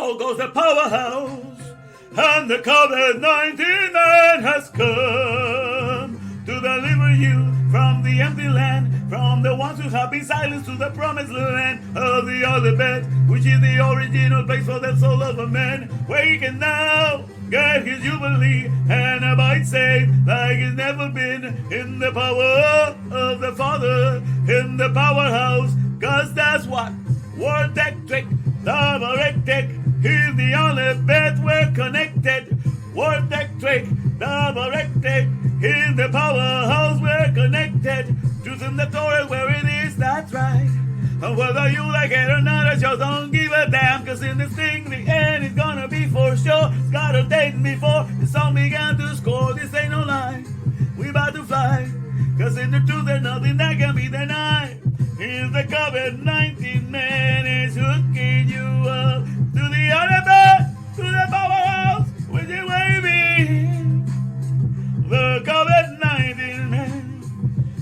out goes the powerhouse, and the Covid-19-Man has come to deliver you from the empty land, from the ones who have been silenced to the promised land of the other bed, which is the original place for the soul of a man, where he can now get his jubilee and abide safe like he's never been, in the power of the Father, in the powerhouse, cause that's what Word Electric, Davar is the only bed we're connected. Word Electric, Davar in the powerhouse we're connected. Truth in the Torah where it is, that's right. And whether you like it or not, I just don't give a damn. Cause in this thing, the end is gonna be for sure. It's got a date before the song began to score. This ain't no lie, we about to fly. Cause in the truth, there's nothing that can be denied. Here's the Covid-19-Man is hooking you up to the other bed, to the powerhouse, with you waving. The Covid-19-Man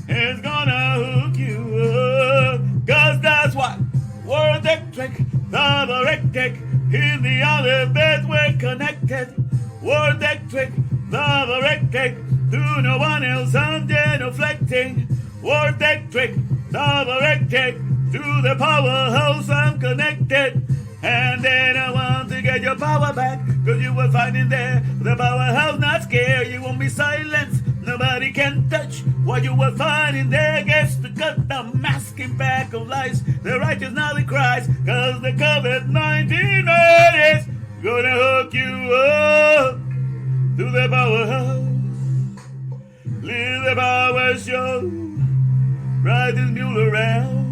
is gonna hook you up, cause that's what Word Electric, Davar in the other bed we're connected. Word Electric, Davar to no one else I'm genuflecting. Word Electric, Davar to the powerhouse I'm connected. And then I want to get your power back, cause you will find in there the powerhouse not scared. You won't be silenced, nobody can touch what you will find in there. Gets to cut the masking back of lies, the righteous now they cries, cause the Covid-19 is gonna hook you up to the powerhouse. Leave the power show, ride this mule around.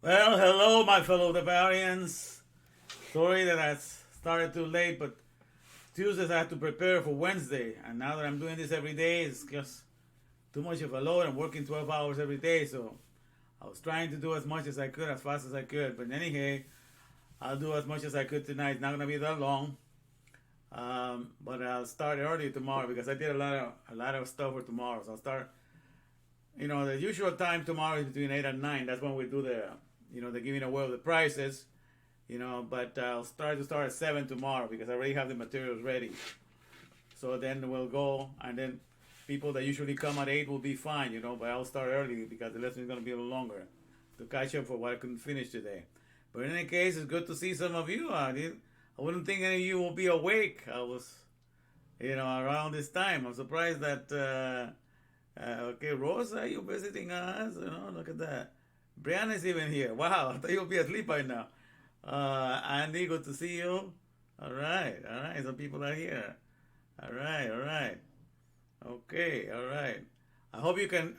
Well, hello, my fellow Devarians. Sorry that I started too late, but Tuesdays I have to prepare for Wednesday. And now that I'm doing this every day, it's just too much of a load. I'm working 12 hours every day, so I was trying to do as much as I could, as fast as I could. But in any case, I'll do as much as I could tonight. It's not going to be that long. But I'll start early tomorrow because I did a lot of stuff for tomorrow. So I'll start, the usual time tomorrow is between 8 and 9. That's when we do the giving away of the prizes, but I'll start at 7 tomorrow because I already have the materials ready. So then we'll go, and then people that usually come at 8 will be fine, but I'll start early because the lesson is going to be a little longer to catch up for what I couldn't finish today. But in any case, it's good to see some of you. I wouldn't think any of you will be awake. I was, around this time. I'm surprised that, okay, Rosa, you visiting us? Look at that. Brianna's even here. Wow, I thought you'll be asleep by now. Andy, good to see you. All right. Some people are here. All right. Okay, all right. I hope you can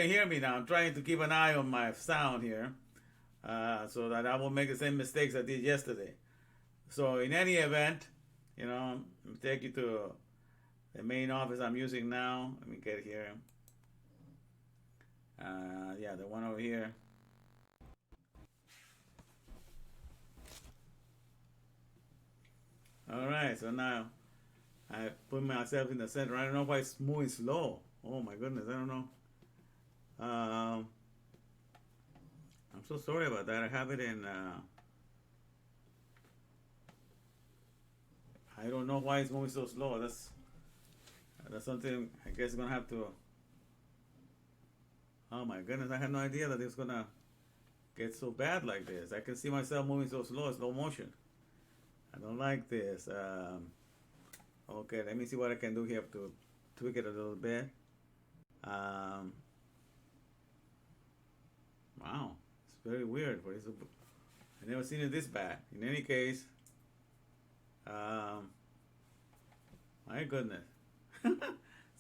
hear me now. I'm trying to keep an eye on my sound here, so that I won't make the same mistakes I did yesterday. So in any event, I'll take you to the main office I'm using now. Let me get here. The one over here. All right, so now I put myself in the center. I don't know why it's moving slow. Oh my goodness, I don't know. I'm so sorry about that. I have it in. I don't know why it's moving so slow. That's something I guess gonna have to. Oh my goodness, I had no idea that it's gonna get so bad like this. I can see myself moving so slow, slow motion. I don't like this. Okay, let me see what I can do here to tweak it a little bit. Wow, it's very weird. I've never seen it this bad. In any case, my goodness.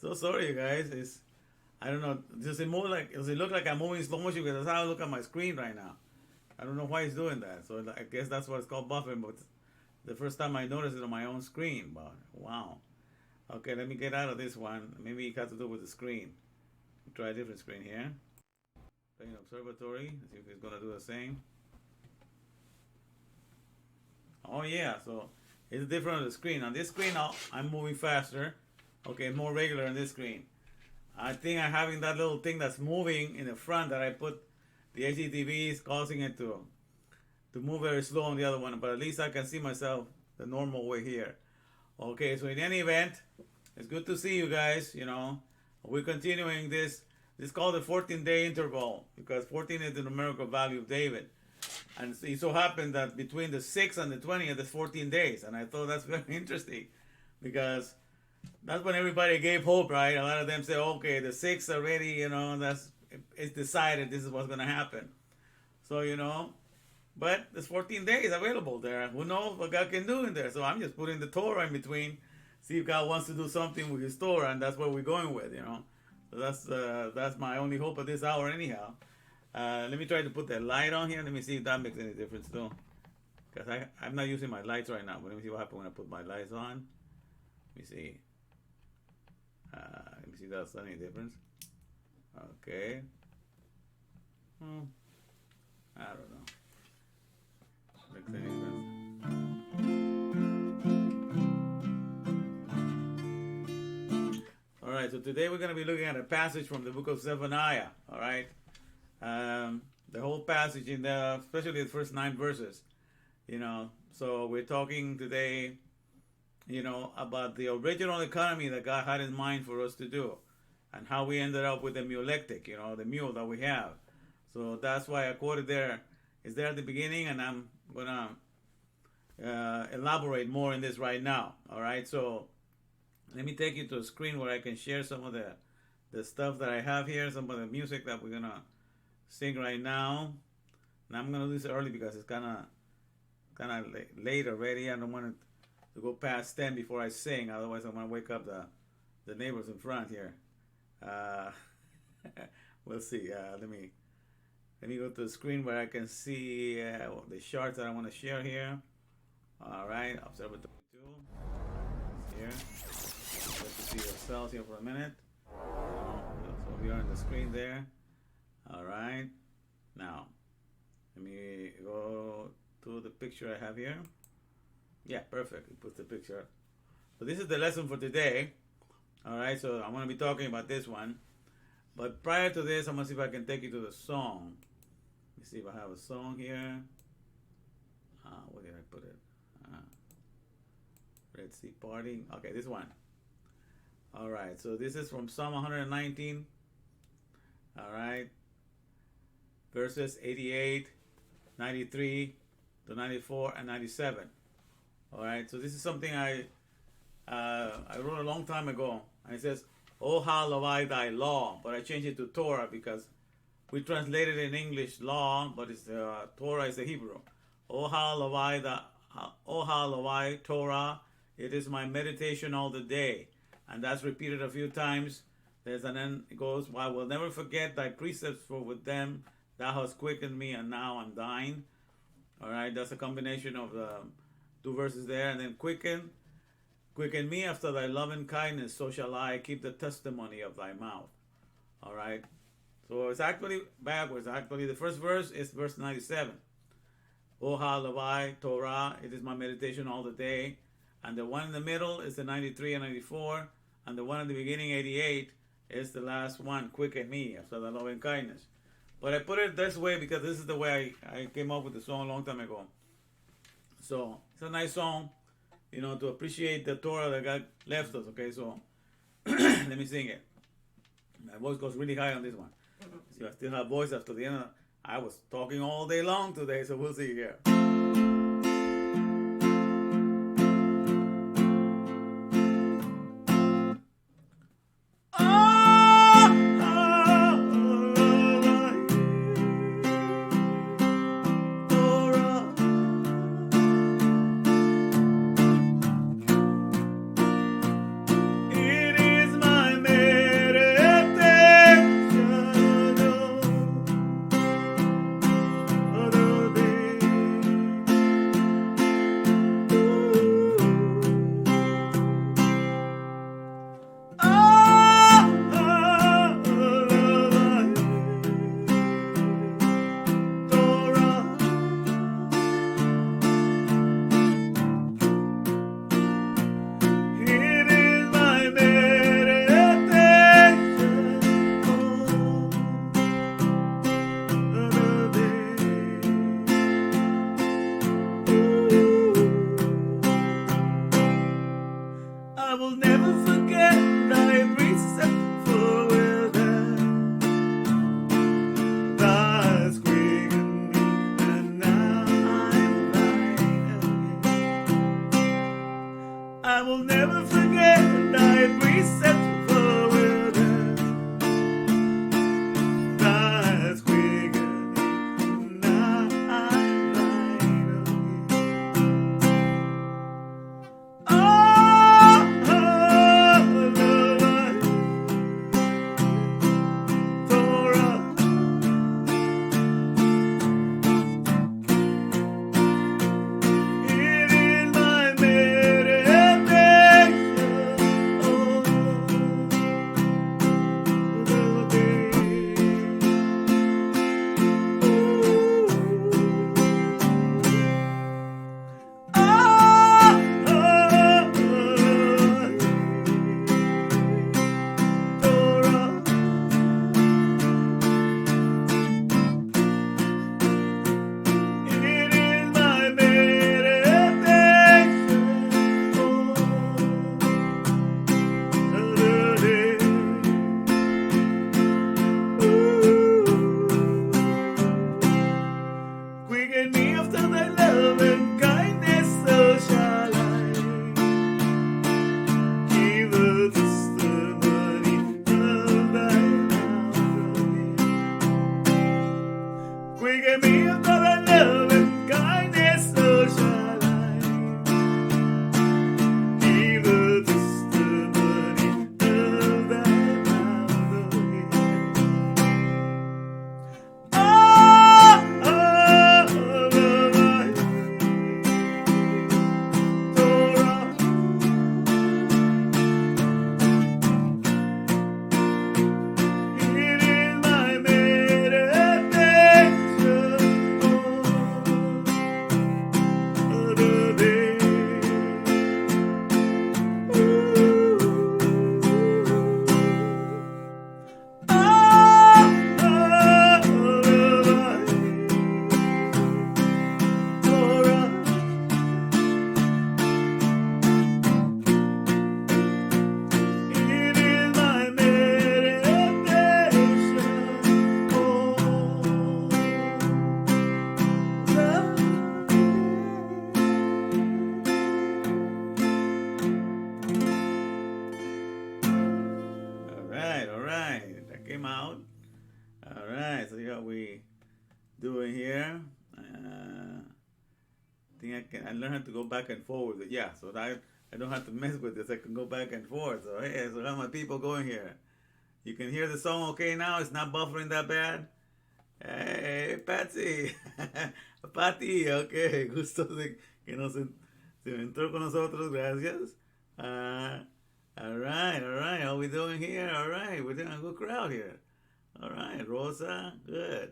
So sorry, you guys. I don't know. Does it look like I'm moving slow motion? Because that's how I look at my screen right now. I don't know why it's doing that. So I guess that's what it's called buffering. But the first time I noticed it on my own screen. But wow. Okay, let me get out of this one. Maybe it has to do with the screen. Try a different screen here. Playing observatory. Let's see if it's gonna do the same. Oh yeah, so it's different on the screen. On this screen, I'm moving faster. Okay, more regular on this screen. I think I'm having that little thing that's moving in the front that I put the HDTV is causing it to move very slow on the other one, but at least I can see myself the normal way here. Okay, so in any event, it's good to see you guys. We're continuing this. This is called the 14-day interval because 14 is the numerical value of David. And it so happened that between the 6th and the 20th is 14 days. And I thought that's very interesting because that's when everybody gave hope, right? A lot of them say, okay, the 6th already, it's decided this is what's going to happen. So, but there's 14 days available there. Who knows what God can do in there? So I'm just putting the Torah in between, see if God wants to do something with his Torah, and that's what we're going with, So that's my only hope at this hour anyhow. Let me try to put that light on here. Let me see if that makes any difference too. Because I'm not using my lights right now, but let me see what happens when I put my lights on. Let me see. Let me see if that's any difference. Okay. I don't know. Makes any difference. All right, so today we're going to be looking at a passage from the book of Zephaniah. All right. The whole passage in there, especially the first 9 verses, so we're talking today, about the original economy that God had in mind for us to do and how we ended up with the mulectic, the mule that we have. So that's why I quoted there. It's there at the beginning, and I'm going to elaborate more in this right now. All right, so let me take you to a screen where I can share some of the stuff that I have here, some of the music that we're going to sing right now. And I'm going to do this early because it's kind of late already. I don't want it to go past 10 before I sing. Otherwise, I'm going to wake up the neighbors in front here. We'll see. Let me go to the screen where I can see the charts that I want to share here. All right, Observatory 2. It's here. Let's see ourselves here for a minute. So we are on the screen there. All right. Now, let me go to the picture I have here. Yeah, perfect. It puts the picture. So this is the lesson for today. All right, so I'm going to be talking about this one. But prior to this, I'm going to see if I can take you to the song. Let me see if I have a song here. Where did I put it? Red Sea Parting. Okay, this one. All right, so this is from Psalm 119. All right. Verses 88, 93 to 94 and 97. All right, so this is something I wrote a long time ago. And it says, "Oh, how love I thy law," but I changed it to Torah because we translated it in English law, but it's Torah is the Hebrew. Oh, how love I Torah. It is my meditation all the day, and that's repeated a few times. And then it goes, "I will never forget thy precepts, for with them thou hast quickened me, and now I'm thine." All right, that's a combination of the 2 verses there. And then quicken me after thy loving kindness, so shall I keep the testimony of thy mouth. All right, so it's actually backwards. Actually, the first verse is verse 97. Oh, how love I Torah, it is my meditation all the day. And the one in the middle is the 93 and 94. And the one in the beginning, 88, is the last one, quicken me after thy loving kindness. But I put it this way because this is the way I came up with the song a long time ago. So it's a nice song, to appreciate the Torah that God left us. Okay, so let me sing it. My voice goes really high on this one. See, I still have voice after the end. I was talking all day long today, so we'll see here. It is my meditation I learned how to go back and forth with it. Yeah, so that I don't have to mess with this. I can go back and forth. So hey, so how my people going here? You can hear the song okay now? It's not buffering that bad? Hey, Patsy. Pati, okay. Gusto que nos entró con nosotros. Gracias. All right. How we doing here? All right. We're doing a good crowd here. All right. Rosa, good.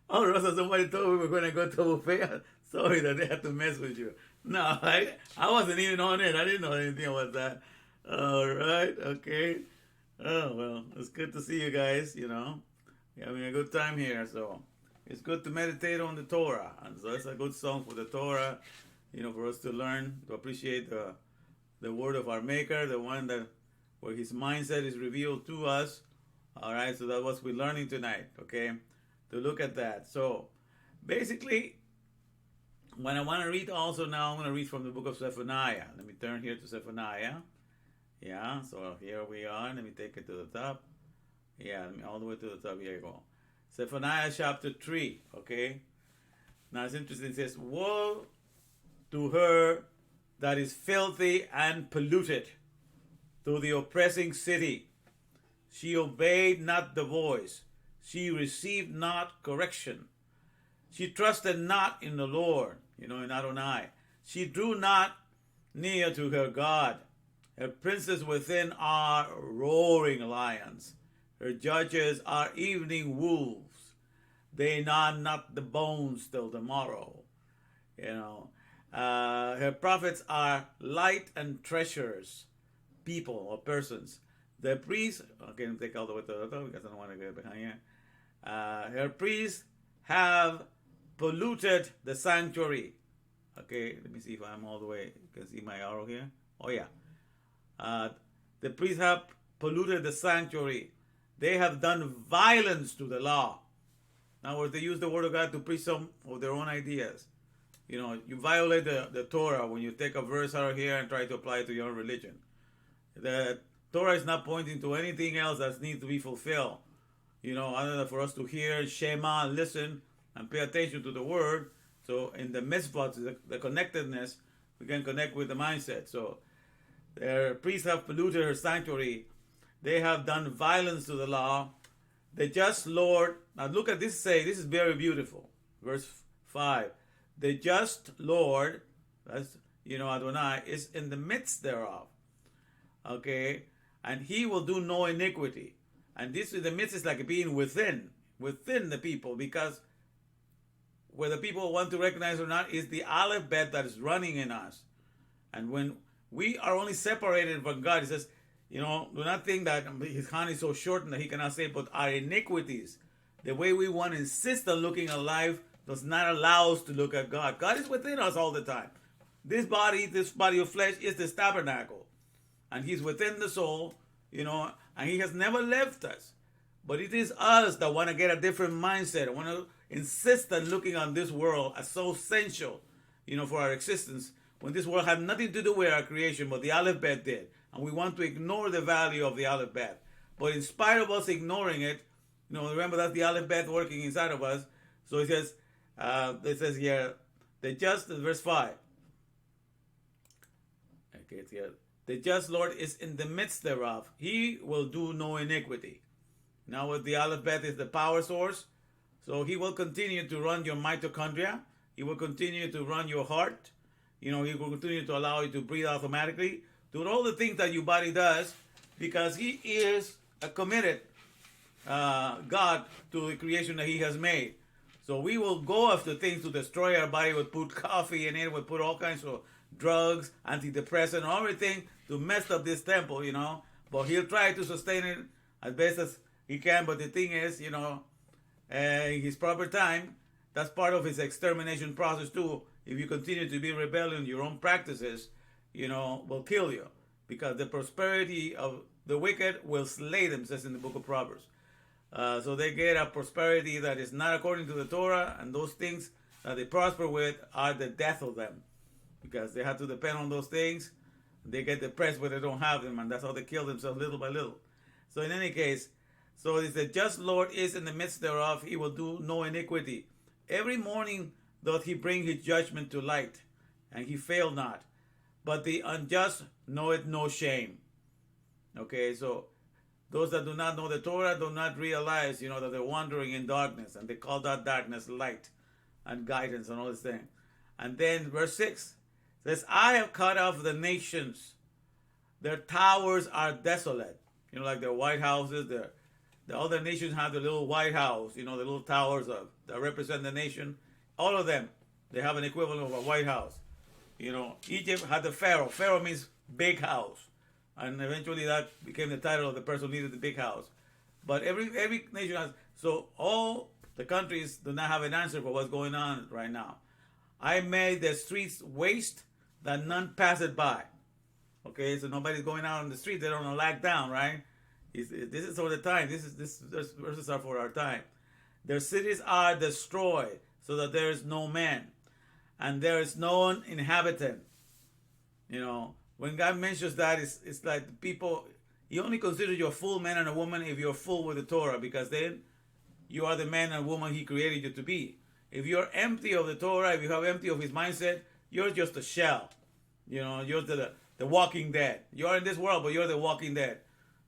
Oh, Rosa, somebody told me we were going to go to a buffet. Sorry that they had to mess with you. No, I wasn't even on it. I didn't know anything about that. All right. Okay. Oh, well, it's good to see you guys, you know. We're having a good time here, so it's good to meditate on the Torah. And so it's a good song for the Torah, you know, for us to learn, to appreciate the word of our Maker, the one that where his mindset is revealed to us. All right, so that's what we're learning tonight, okay? To look at that. So basically, when I want to read also now, I'm going to read from the book of Zephaniah. Let me turn here to Zephaniah. Yeah, so here we are. Let me take it to the top. Yeah, all the way to the top. Here you go. Zephaniah chapter 3, okay? Now it's interesting. It says, woe to her that is filthy and polluted, to the oppressing city. She obeyed not the voice. She received not correction. She trusted not in the Lord, you know, in Adonai. She drew not near to her God. Her princes within are roaring lions. Her judges are evening wolves. They gnaw not the bones till the morrow. You know, her prophets are light and treasures, people or persons. The priests, okay, let me take all the way to the top because I don't want to get behind here. Her priests have polluted the sanctuary. Okay, let me see if I'm all the way. You can see my arrow here. Oh, yeah. The priests have polluted the sanctuary. They have done violence to the law. In other words, they use the word of God to preach some of their own ideas. You know, you violate the Torah when you take a verse out of here and try to apply it to your own religion. The Torah is not pointing to anything else that needs to be fulfilled. You know, other than for us to hear, Shema, and listen, and pay attention to the word. So in the mitzvot, the connectedness, we can connect with the mindset. So their priests have polluted her sanctuary. They have done violence to the law. The just Lord, now look at this this is very beautiful. Verse 5. The just Lord, that's, you know, Adonai, is in the midst thereof. Okay? And he will do no iniquity. And this in the midst is like being within the people, because whether people want to recognize or not is the aleph bet that is running in us. And when we are only separated from God, he says, you know, do not think that his hand is so short that he cannot say, but our iniquities, the way we want to insist on looking at life, does not allow us to look at God. God is within us all the time. This body of flesh is this tabernacle. And he's within the soul, you know, and he has never left us. But it is us that want to get a different mindset. I want to insist on looking on this world as so essential, you know, for our existence, when this world had nothing to do with our creation, but the Aleph Bet did. And we want to ignore the value of the Aleph Bet. But in spite of us ignoring it, you know, remember that's the Aleph Bet working inside of us. So it says here, the just, verse 5. Okay, it's here. The just Lord is in the midst thereof. He will do no iniquity. Now with the Aleph Bet is the power source. So he will continue to run your mitochondria. He will continue to run your heart. You know, he will continue to allow you to breathe automatically. Do all the things that your body does, because he is a committed God to the creation that he has made. So we will go after things to destroy our body. We'll put coffee in it. We'll put all kinds of drugs, antidepressant, everything to mess up this temple, you know. But he'll try to sustain it as best as he can. But the thing is, you know, in his proper time, that's part of his extermination process too. If you continue to be rebellion, your own practices, you know, will kill you. Because the prosperity of the wicked will slay them, says in the book of Proverbs. So they get a prosperity that is not according to the Torah, and those things that they prosper with are the death of them. Because they have to depend on those things. They get depressed when they don't have them, and that's how they kill themselves little by little. So in any case, so it's the just Lord is in the midst thereof. He will do no iniquity. Every morning doth he bring his judgment to light, and he fail not. But the unjust knoweth no shame. Okay, so those that do not know the Torah do not realize, that they're wandering in darkness, and they call that darkness light and guidance and all this thing. And then verse 6 says, I have cut off the nations, their towers are desolate. Like their white houses, the other nations have the little white house, the little towers that represent the nation. All of them, they have an equivalent of a white house. Egypt had the Pharaoh. Pharaoh means big house. And eventually that became the title of the person who needed the big house. But every nation has, so all the countries do not have an answer for what's going on right now. I made the streets waste that none pass it by. Okay, so nobody's going out on the street. They don't lag down, right? This is for the time. This verses are for our time. Their cities are destroyed, so that there is no man, and there is no inhabitant. When God mentions that, it's like the people. He only considers you a full man and a woman if you're full with the Torah, because then you are the man and woman He created you to be. If you're empty of the Torah, if you have empty of His mindset, you're just a shell. You're the walking dead. You're in this world, but you're the walking dead,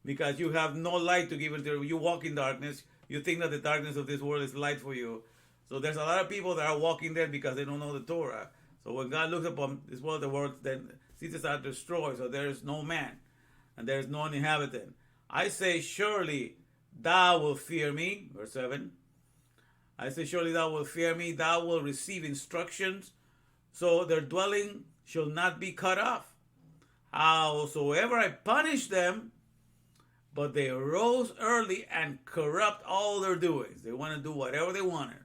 because you have no light to give into. You walk in darkness. You think that the darkness of this world is light for you. So there's a lot of people that are walking dead because they don't know the Torah. So when God looks upon this world, the world, then cities are destroyed. So there is no man, and there is no inhabitant. I say, surely thou wilt fear me. Verse 7. I say, surely thou wilt fear me. Thou wilt receive instructions, so their dwelling shall not be cut off. Howsoever I punish them, but they arose early and corrupt all their doings. They want to do whatever they wanted.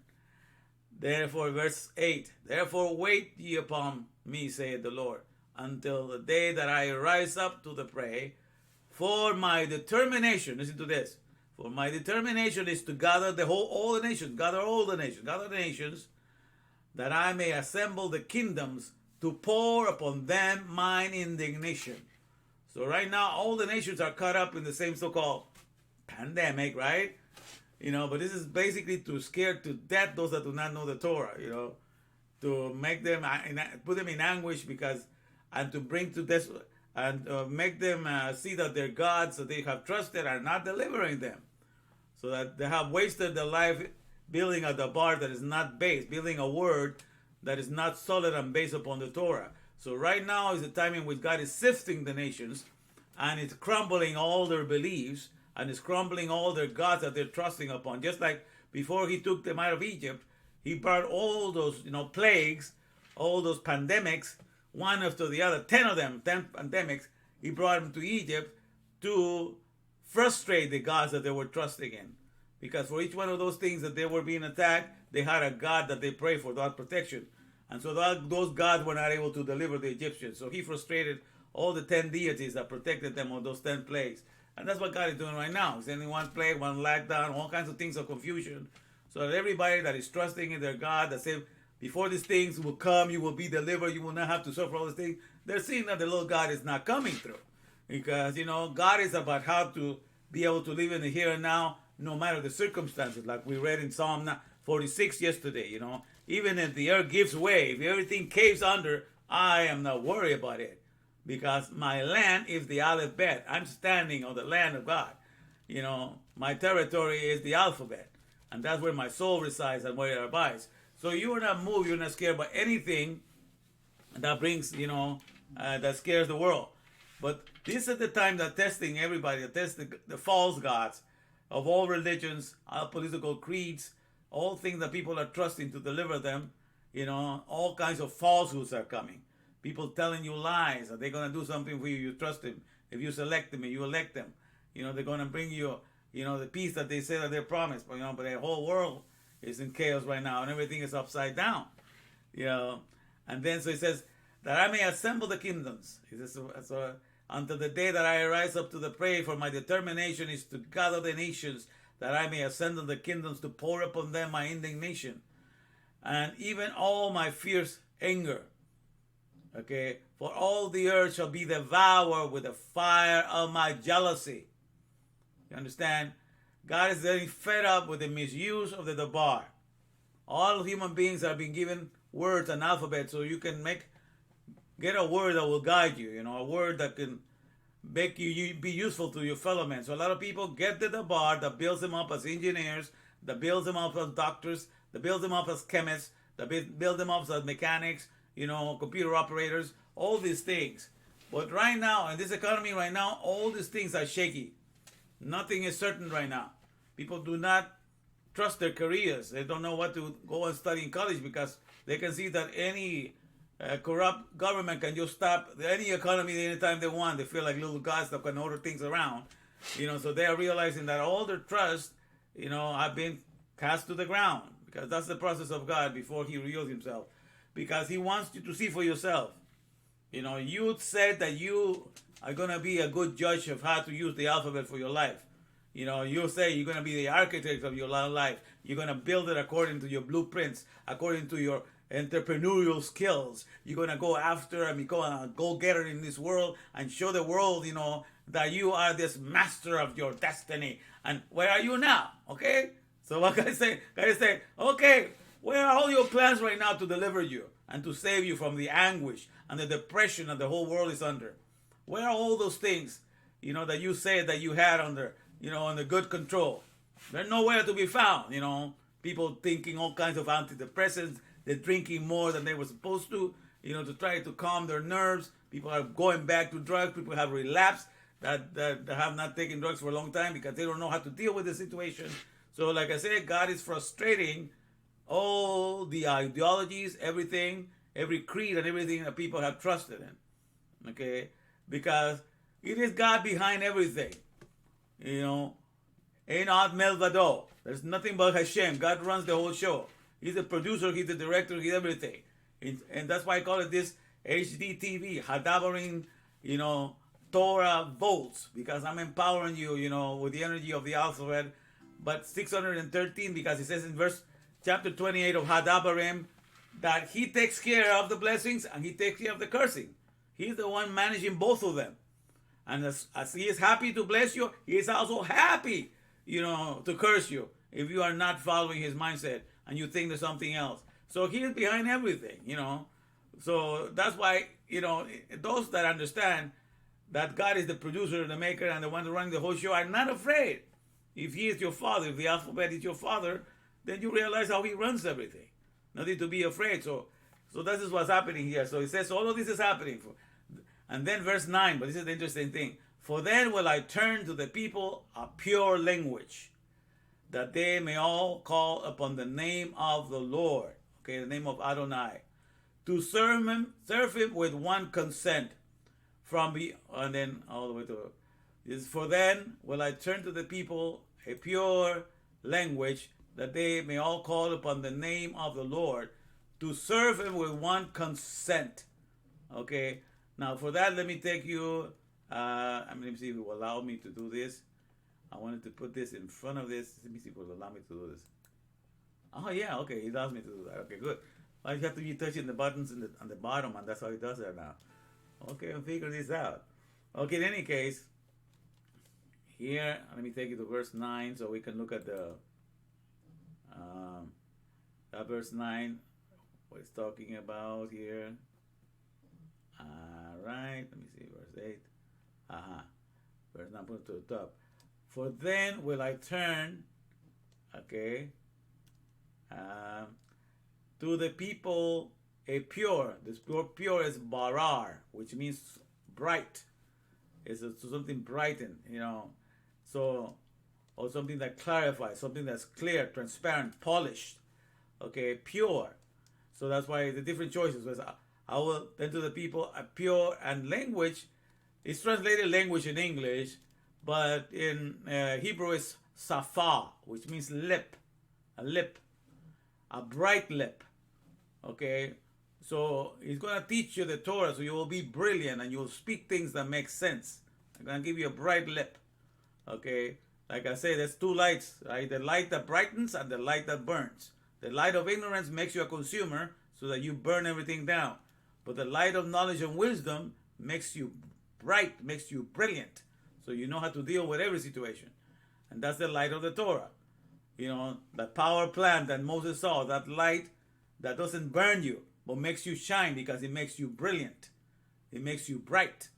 Therefore, verse 8, therefore wait ye upon me, saith the Lord, until the day that I rise up to the prey. For my determination, listen to this, for my determination is to gather all the nations, gather the nations, that I may assemble the kingdoms to pour upon them mine indignation. So right now, all the nations are caught up in the same so-called pandemic, right? But this is basically to scare to death those that do not know the Torah, to make them, put them in anguish, and to bring to this, and make them see that their gods that they have trusted are not delivering them. So that they have wasted their life building a Davar that is not based, building a word that is not solid and based upon the Torah. So right now is the time in which God is sifting the nations, and it's crumbling all their beliefs, and it's crumbling all their gods that they're trusting upon. Just like before He took them out of Egypt, He brought all those plagues, all those pandemics, one after the other, 10 of them, 10 pandemics. He brought them to Egypt to frustrate the gods that they were trusting in. Because for each one of those things that they were being attacked, they had a god that they prayed for, that protection. And so those gods were not able to deliver the Egyptians. So He frustrated all the 10 deities that protected them on those 10 plagues. And that's what God is doing right now. He's sending one plague, one lockdown, all kinds of things of confusion. So that everybody that is trusting in their God, that says, before these things will come, you will be delivered, you will not have to suffer all these things. They're seeing that the little God is not coming through. Because, God is about how to be able to live in the here and now, no matter the circumstances. Like we read in Psalm 46 yesterday, even if the earth gives way, if everything caves under, I am not worried about it. Because my land is the Aleph Bet. I'm standing on the land of God. My territory is the alphabet. And that's where my soul resides and where it abides. So you are not moved, you're not scared by anything that brings, that scares the world. But this is the time that testing everybody, that test the false gods of all religions, all political creeds, all things that people are trusting to deliver them. All kinds of falsehoods are coming. People telling you lies that they're going to do something for you. You trust them. If you select them and you elect them, they're going to bring you, the peace that they say that they promised. But the whole world is in chaos right now, and everything is upside down. And then so He says that I may assemble the kingdoms. He says, so until the day that I rise up to the prey, for my determination is to gather the nations, that I may ascend the kingdoms to pour upon them my indignation, and even all my fierce anger. Okay, for all the earth shall be devoured with the fire of my jealousy. You understand? God is getting fed up with the misuse of the Davar. All human beings have been given words and alphabet, so you can get a word that will guide you. A word that can make you be useful to your fellow men. So a lot of people get the Davar that builds them up as engineers, that builds them up as doctors, that builds them up as chemists, that builds them up as mechanics, computer operators, all these things. But right now, in this economy right now, all these things are shaky. Nothing is certain right now. People do not trust their careers. They don't know what to go and study in college because they can see that any corrupt government can just stop any economy anytime they want. They feel like little gods that can order things around. So they are realizing that all their trust, have been cast to the ground, because that's the process of God before he reveals himself. Because he wants you to see for yourself. You said that you are going to be a good judge of how to use the alphabet for your life. You say you're going to be the architect of your life. You're going to build it according to your blueprints, according to your entrepreneurial skills. You're going to go after and become a go-getter in this world and show the world, that you are this master of your destiny. And where are you now? Okay? So what can I say? Can I say, okay, where are all your plans right now to deliver you and to save you from the anguish and the depression that the whole world is under? Where are all those things, that you said that you had under good control? They're nowhere to be found, People taking all kinds of antidepressants. They're drinking more than they were supposed to try to calm their nerves. People are going back to drugs. People have relapsed that have not taken drugs for a long time because they don't know how to deal with the situation. So like I said, God is frustrating all the ideologies, everything, every creed and everything that people have trusted in. Okay? Because it is God behind everything. Ein ad melvado. There's nothing but Hashem. God runs the whole show. He's the producer, he's the director, he's everything. And that's why I call it this HDTV, Hadavarin, Torah volts, because I'm empowering you, with the energy of the alphabet. But 613, because it says in chapter 28 of Hadabarim, that he takes care of the blessings and he takes care of the cursing. He's the one managing both of them. And as he is happy to bless you, he is also happy, to curse you if you are not following his mindset and you think there's something else. So he is behind everything, So that's why, those that understand that God is the producer, the maker, and the one running the whole show are not afraid. If he is your father, if the alphabet is your father, then you realize how he runs everything. Nothing to be afraid. So this is what's happening here. So it says all of this is happening. And then verse 9, but this is the interesting thing. For then will I turn to the people a pure language, that they may all call upon the name of the Lord, okay, the name of Adonai, to serve him with one consent, and then all the way to this. For then will I turn to the people a pure language, that they may all call upon the name of the Lord, to serve him with one consent. Okay, now for that, let me take you, let me see if it will allow me to do this. I wanted to put this in front of this. Let me see if it will allow me to do this. Oh yeah, okay, it allows me to do that. Okay, good. I have to be touching the buttons on the bottom, and that's how it does that now. Okay, I'll figure this out. Okay, in any case, here, let me take you to verse 9 so we can look at that verse 9, what it's talking about here. Alright, let me see, verse 8. Verse 9, put it to the top. For then will I turn, okay, to the people a pure. This pure is barar, which means bright. It's something brightened, So, or something that clarifies, something that's clear, transparent, polished. Okay, pure. So that's why the different choices. I will then to the people a pure, and language is translated language in English, but in Hebrew it's safa, which means lip, a bright lip. Okay, so he's going to teach you the Torah, so you will be brilliant and you will speak things that make sense. I'm going to give you a bright lip. Okay, like I say, there's two lights, right? The light that brightens and the light that burns. The light of ignorance makes you a consumer so that you burn everything down. But the light of knowledge and wisdom makes you bright, makes you brilliant. So you know how to deal with every situation. And that's the light of the Torah. that power plant that Moses saw, that light that doesn't burn you, but makes you shine because it makes you brilliant. It makes you bright.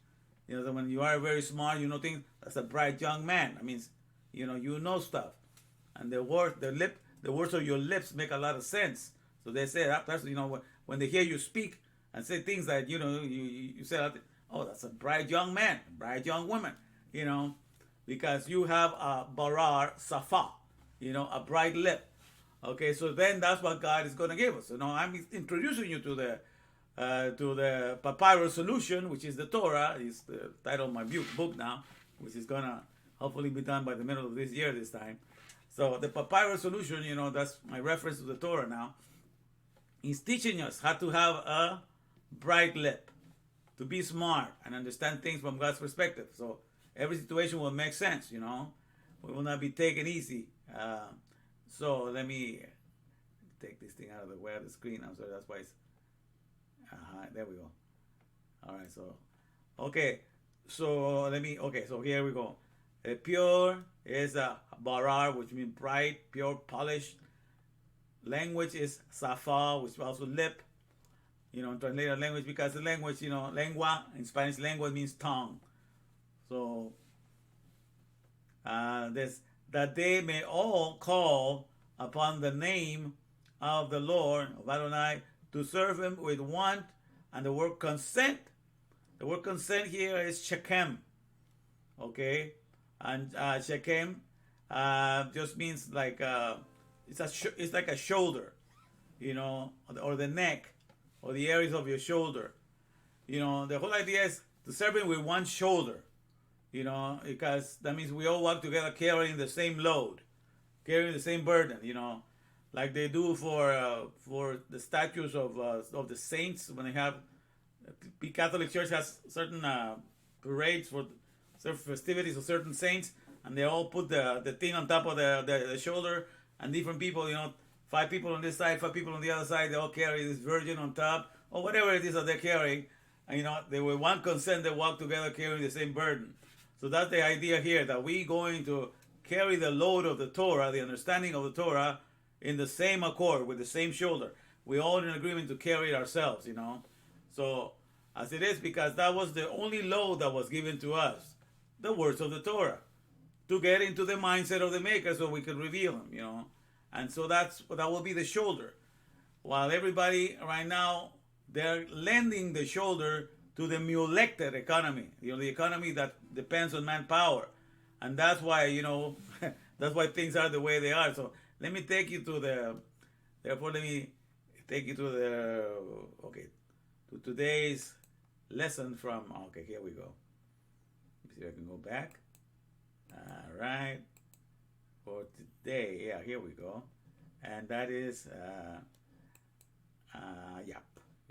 That when you are very smart, things, that's a bright young man. That means, you know stuff. And the words of your lips make a lot of sense. So they say that's, when they hear you speak and say things that, you say, oh, that's a bright young man, bright young woman, because you have a barar safa, a bright lip. Okay, so then that's what God is going to give us. I'm introducing you to the papyrus solution, which is the Torah. Is the title of my book now, which is going to hopefully be done by the middle of this year this time. So the papyrus solution, that's my reference to the Torah now. He's teaching us how to have a bright lip, to be smart and understand things from God's perspective. So every situation will make sense, We will not be taken easy. So let me take this thing out of the way of the screen. I'm sorry, that's why it's... there we go. All right, so... Okay, so so here we go. Pure is a barar, which means bright, pure, polished. Language is safa, which is also lip. Translated language, because the language, lengua, in Spanish, lengua means tongue. So, that they may all call upon the name of the Lord, of Adonai, to serve him with want, and the word consent. The word consent here is shekem. Okay? And shekem just means like, it's like a shoulder, or the neck, or the areas of your shoulder. The whole idea is to serve him with one shoulder, because that means we all work together carrying the same load, carrying the same burden, like they do for the statues of the saints when they have. The Catholic Church has certain parades for certain festivities of certain saints, and they all put the thing on top of the shoulder, and different people, 5 people on this side, 5 people on the other side, they all carry this virgin on top, or whatever it is that they're carrying, and they with one consent, they walk together carrying the same burden. So that's the idea here, that we going to carry the load of the Torah, the understanding of the Torah, in the same accord, with the same shoulder. We're all in agreement to carry it ourselves, So, as it is, because that was the only load that was given to us, the words of the Torah, to get into the mindset of the Maker so we could reveal him, And so that will be the shoulder. While everybody right now, they're lending the shoulder to the mulected economy, the economy that depends on manpower. And that's why, that's why things are the way they are. So let me take you to to today's lesson from, here we go. Let me see if I can go back. All right. For today, here we go. And that is,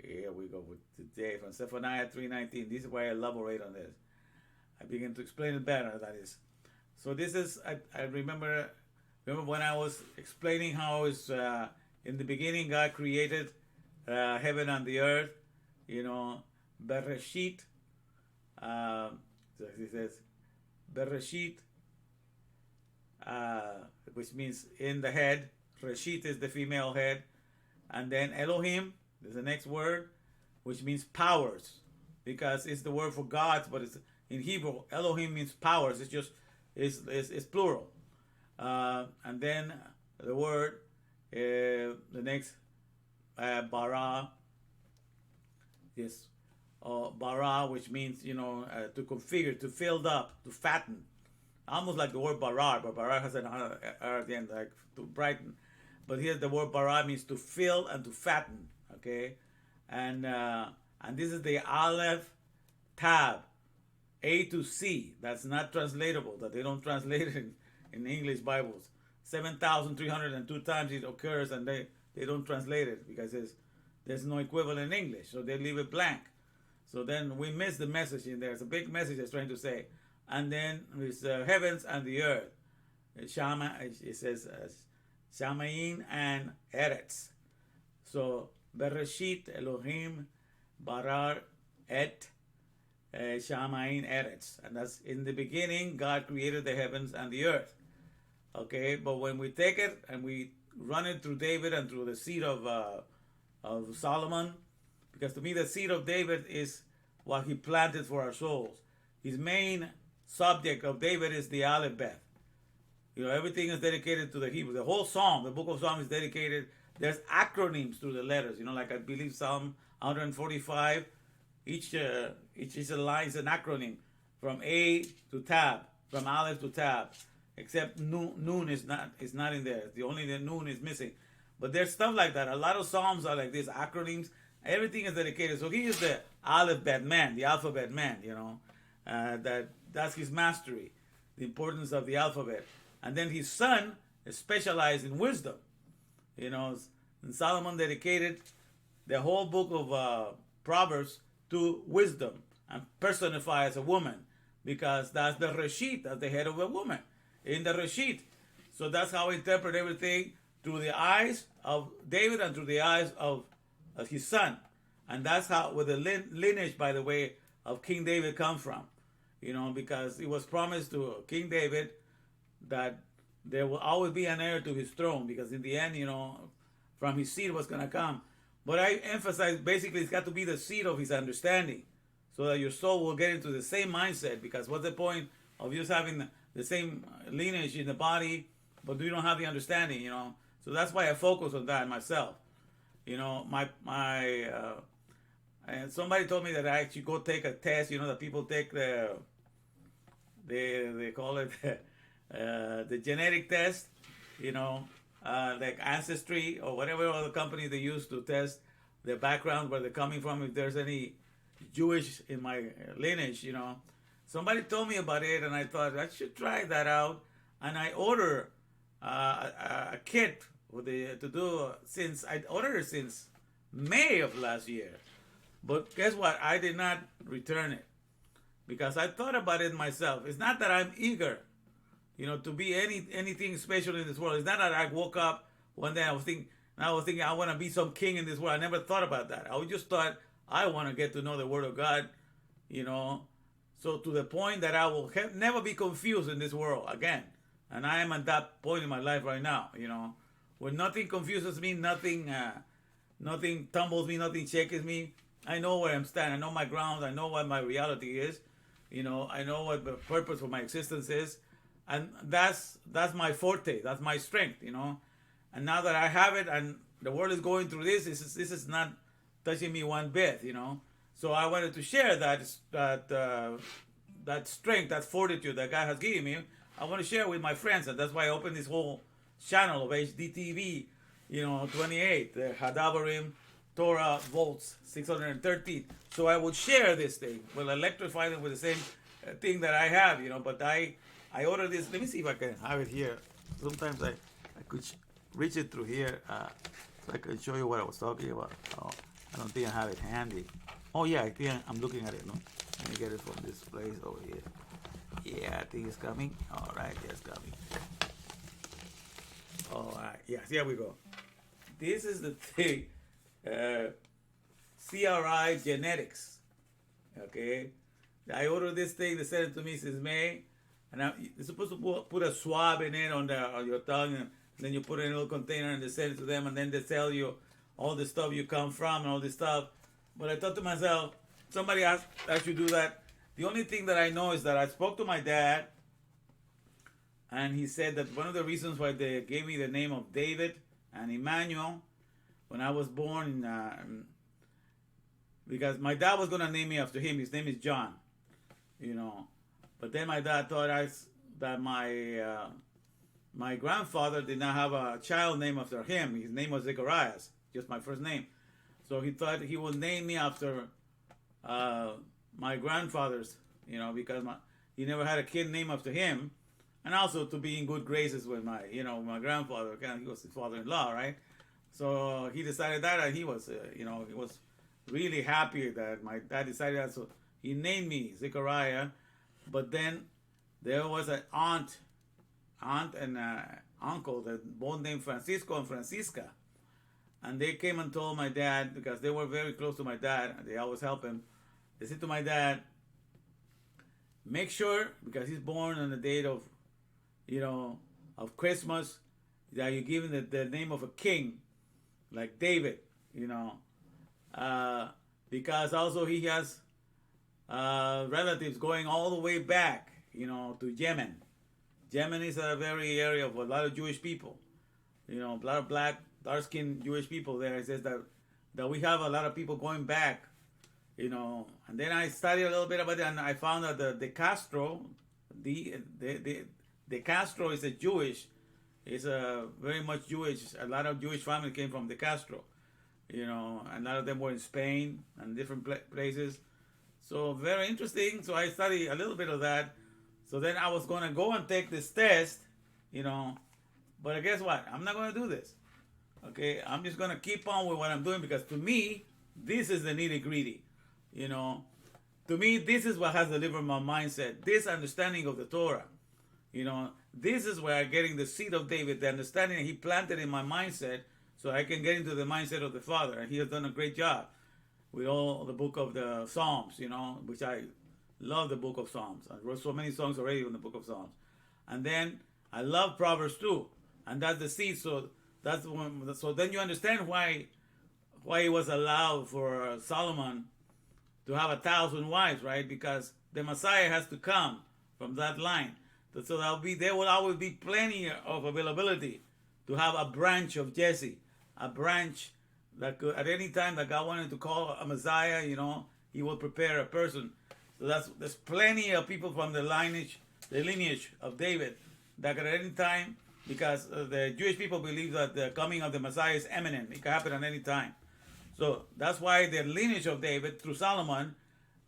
here we go with today from Zephaniah 3:19. This is why I elaborate on this. I begin to explain it better, that is. So this is, I remember when I was explaining how it's, in the beginning God created heaven and the earth, Bereshit. So he says, Bereshit, which means in the head. Reshit is the female head. And then Elohim is the next word, which means powers, because it's the word for gods, but it's in Hebrew. Elohim means powers. It's just it's plural. And then the word, the next bara, yes, bara, which means to configure, to fill up, to fatten. Almost like the word barar, but barar has an R at the end, like to brighten. But here the word barar means to fill and to fatten. Okay, and this is the Aleph Tab, A to C. That's not translatable. That they don't translate it in English Bibles. 7,302 times it occurs, and they don't translate it because there's no equivalent in English, so they leave it blank. So then we miss the message in there. It's a big message it's trying to say. And then it's heavens and the earth. It says Shamayin and Eretz. So Bereshit Elohim Barar Et Shamayin Eretz. And that's in the beginning God created the heavens and the earth. Okay, but when we take it and we run it through David and through the seed of Solomon, because to me the seed of David is what he planted for our souls. His main subject of David is the Aleph Beth. Everything is dedicated to the Hebrew. The whole Psalm, the book of Psalm is dedicated. There's acronyms through the letters. Like I believe Psalm 145, each line is an acronym from A to Tab, from Aleph to Tab. Except Noon is not in there. The Noon is missing. But there's stuff like that. A lot of Psalms are like this, acronyms. Everything is dedicated. So he is the Alphabet man, the alphabet man. That's his mastery, the importance of the alphabet. And then his son is specialized in wisdom. And Solomon dedicated the whole book of Proverbs to wisdom and personified as a woman, because that's the Reshit, that's the head of a woman in the Reshit. So that's how I interpret everything, through the eyes of David and through the eyes of his son. And that's how, where the lineage, by the way, of King David come from. Because it was promised to King David that there will always be an heir to his throne, because in the end, from his seed was going to come. But I emphasize, basically, it's got to be the seed of his understanding, so that your soul will get into the same mindset. Because what's the point of just having the same lineage in the body, but you don't have the understanding, So that's why I focus on that myself. And somebody told me that I actually go take a test, that people take they call it the genetic test, like Ancestry or whatever other company they use to test their background, where they're coming from, if there's any Jewish in my lineage, Somebody told me about it, and I thought I should try that out. And I ordered a kit to do, since I ordered it since May of last year. But guess what? I did not return it, because I thought about it myself. It's not that I'm eager, to be anything special in this world. It's not that I woke up one day I was thinking I want to be some king in this world. I never thought about that. I just thought I want to get to know the Word of God, So to the point that I will never be confused in this world again. And I am at that point in my life right now, where nothing confuses me, nothing tumbles me, nothing shakes me. I know where I'm standing. I know my ground. I know what my reality is. I know what the purpose of my existence is. And that's my forte. That's my strength, And now that I have it, and the world is going through this is not touching me one bit, So I wanted to share that strength, that fortitude that God has given me. I want to share with my friends, and that's why I opened this whole channel of HDTV, 28, the Hadavarim Torah volts 613. So I would share this thing. Well, electrify them with the same thing that I have, But I ordered this. Let me see if I can have it here. Sometimes I could reach it through here, so I can show you what I was talking about. Oh, I don't think I have it handy. Oh yeah, I think I'm looking at it. No, let me get it from this place over here. Yeah, I think it's coming. All right, yeah, it's coming. All right, yes, here we go. This is the thing. CRI Genetics. Okay, I ordered this thing. They sent it to me since May, and you're supposed to put a swab in it on your tongue, and then you put it in a little container, and they send it to them, and then they tell you all the stuff you come from and all this stuff. But I thought to myself, somebody asked I should do that. The only thing that I know is that I spoke to my dad, and he said that one of the reasons why they gave me the name of David and Emmanuel when I was born, because my dad was going to name me after him. His name is John, But then my dad thought that my grandfather did not have a child named after him. His name was Zechariah, just my first name. So he thought he would name me after my grandfather's, because he never had a kid named after him, and also to be in good graces with my grandfather. He was his father-in-law, right? So he decided that, and he was, he was really happy that my dad decided that. So he named me Zechariah, but then there was an aunt and uncle that both named Francisco and Francisca. And they came and told my dad, because they were very close to my dad, and they always help him. They said to my dad, make sure, because he's born on the date of, of Christmas, that you're given the name of a king, like David, because also he has relatives going all the way back, to Yemen. Yemen is a very area of a lot of Jewish people, a lot of black, dark-skinned Jewish people there. It says that we have a lot of people going back, and then I studied a little bit about it, and I found that the Castro, the Castro is it's a very much Jewish. A lot of Jewish family came from the Castro, a lot of them were in Spain and different places. So very interesting. So I studied a little bit of that. So then I was going to go and take this test, but guess what? I'm not going to do this. Okay, I'm just going to keep on with what I'm doing, because to me, this is the nitty gritty. To me, this is what has delivered my mindset. This understanding of the Torah. This is where I'm getting the seed of David, the understanding that he planted in my mindset, so I can get into the mindset of the Father. And he has done a great job with all the book of the Psalms, which I love the book of Psalms. I wrote so many songs already in the book of Psalms. And then I love Proverbs too. And that's the seed. So that's one. So then you understand why it was allowed for Solomon to have 1,000 wives, right? Because the Messiah has to come from that line. So there will always be plenty of availability to have a branch of Jesse, a branch that could, at any time that God wanted to call a Messiah, he will prepare a person. So there's plenty of people from the lineage of David that could at any time, because the Jewish people believe that the coming of the Messiah is imminent. It can happen at any time. So that's why the lineage of David through Solomon,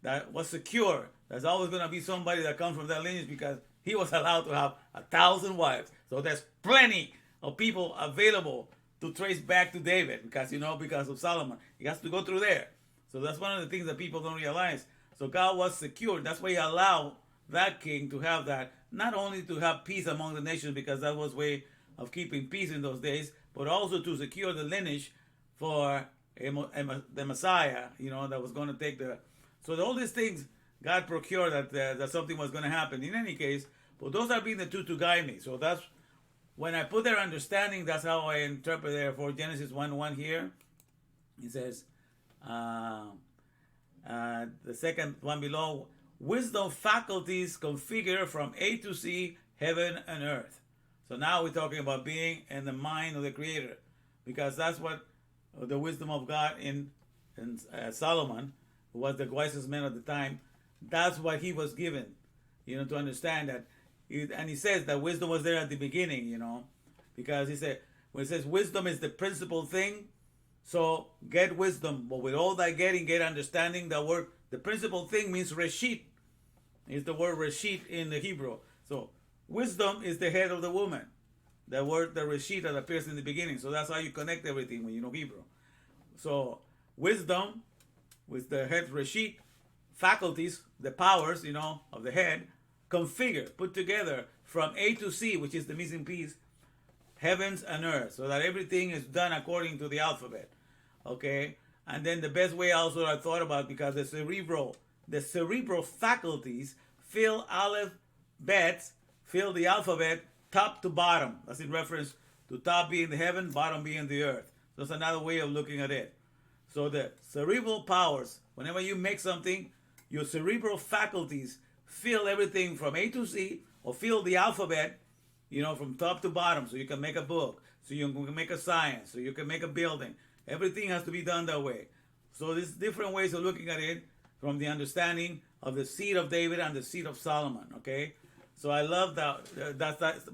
that was secure. There's always going to be somebody that comes from that lineage, because he was allowed to have 1,000 wives. So there's plenty of people available to trace back to David, because because of Solomon. He has to go through there. So that's one of the things that people don't realize. So God was secure. That's why he allowed that king to have that, not only to have peace among the nations, because that was way of keeping peace in those days, but also to secure the lineage for the Messiah, that was going to take the... So all these things, God procured that something was going to happen. In any case, but those are being the two to guide me. So that's, when I put their understanding, that's how I interpret therefore Genesis 1:1 here. It says, the second one below, wisdom faculties configure from A to Z, heaven and earth. So now we're talking about being in the mind of the Creator, because that's what the wisdom of God in Solomon, who was the wisest man at the time, that's what he was given, to understand that. And he says that wisdom was there at the beginning, because he said, when it says wisdom is the principal thing, so get wisdom, but with all that getting, get understanding. The principal thing means reshit. It's the word reshit in the Hebrew. So wisdom is the head of the woman. The word, the reshit, that appears in the beginning. So that's how you connect everything when you know Hebrew. So wisdom, with the head reshit, faculties, the powers, of the head, configure, put together from A to Z, which is the missing piece, heavens and earth, so that everything is done according to the alphabet. Okay? And then the best way also I thought about, because the cerebral faculties fill the alphabet top to bottom. That's in reference to top being the heaven, bottom being the earth. That's another way of looking at it. So the cerebral powers, whenever you make something, your cerebral faculties fill everything from A to Z, or fill the alphabet, from top to bottom, so you can make a book, so you can make a science, so you can make a building. Everything has to be done that way. So there's different ways of looking at it from the understanding of the seed of David and the seed of Solomon, okay? So I love that,